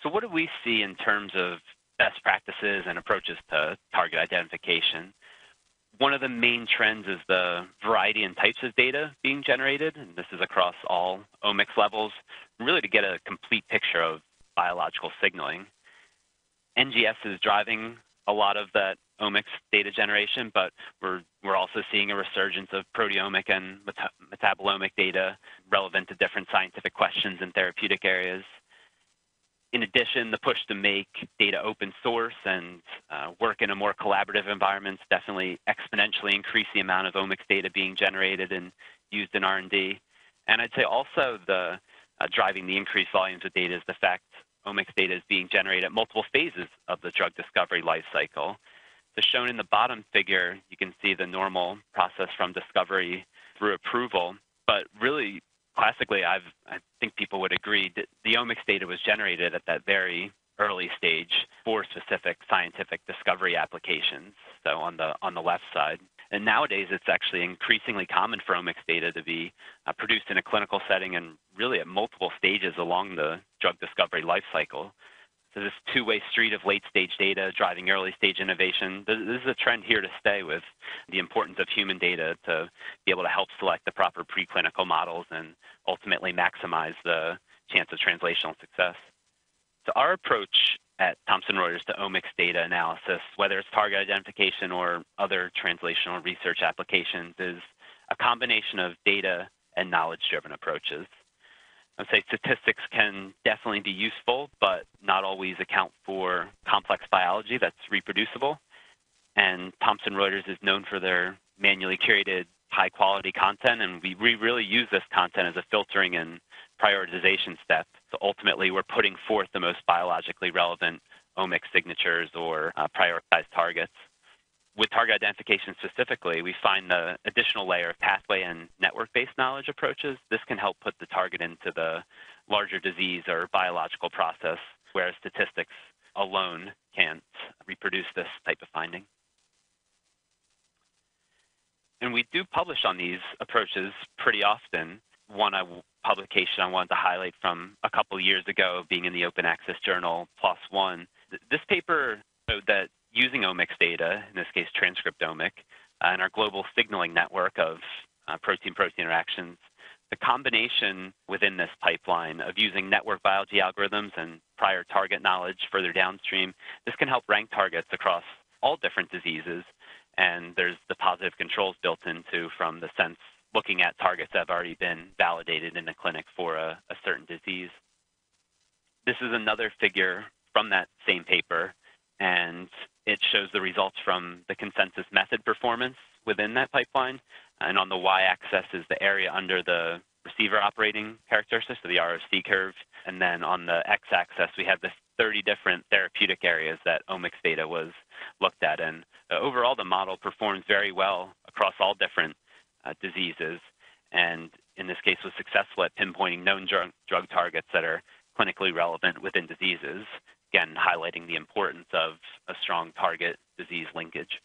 So what do we see in terms of best practices and approaches to target identification? One of the main trends is the variety and types of data being generated, and this is across all omics levels, really to get a complete picture of biological signaling. NGS is driving a lot of that omics data generation, but we're also seeing a resurgence of proteomic and metabolomic data relevant to different scientific questions in therapeutic areas. In addition, the push to make data open source and work in a more collaborative environment definitely exponentially increase the amount of omics data being generated and used in R&D. And I'd say also the driving the increased volumes of data is the fact omics data is being generated at multiple phases of the drug discovery life cycle. So shown in the bottom figure, you can see the normal process from discovery through approval, but really classically, I think people would agree that the omics data was generated at that very early stage for specific scientific discovery applications, so on the left side. And nowadays, it's actually increasingly common for omics data to be produced in a clinical setting and really at multiple stages along the drug discovery life cycle. So this two-way street of late-stage data driving early-stage innovation, this is a trend here to stay with the importance of human data to be able to help select the proper preclinical models and ultimately maximize the chance of translational success. So our approach at Thomson Reuters to omics data analysis, whether it's target identification or other translational research applications, is a combination of data and knowledge-driven approaches. I'd say statistics can definitely be useful, but not always account for complex biology that's reproducible. And Thomson Reuters is known for their manually curated high-quality content, and we really use this content as a filtering and prioritization step. So ultimately, we're putting forth the most biologically relevant omics signatures or prioritized targets. With target identification specifically, we find the additional layer of pathway and network-based knowledge approaches. This can help put the target into the larger disease or biological process, whereas statistics alone can't reproduce this type of finding. And we do publish on these approaches pretty often. One publication I wanted to highlight from a couple years ago, being in the open access journal PLOS ONE. This paper showed that using omics data, in this case transcriptomic, and our global signaling network of protein-protein interactions, the combination within this pipeline of using network biology algorithms and prior target knowledge further downstream, this can help rank targets across all different diseases. And there's the positive controls built into from the sense looking at targets that have already been validated in the clinic for a certain disease. This is another figure from that same paper, and it shows the results from the consensus method performance within that pipeline. And on the y-axis is the area under the receiver operating characteristics, so the ROC curve. And then on the x-axis, we have the 30 different therapeutic areas that omics data was looked at. And overall, the model performs very well across all different diseases, and in this case was successful at pinpointing known drug targets that are clinically relevant within diseases, again highlighting the importance of a strong target-disease linkage.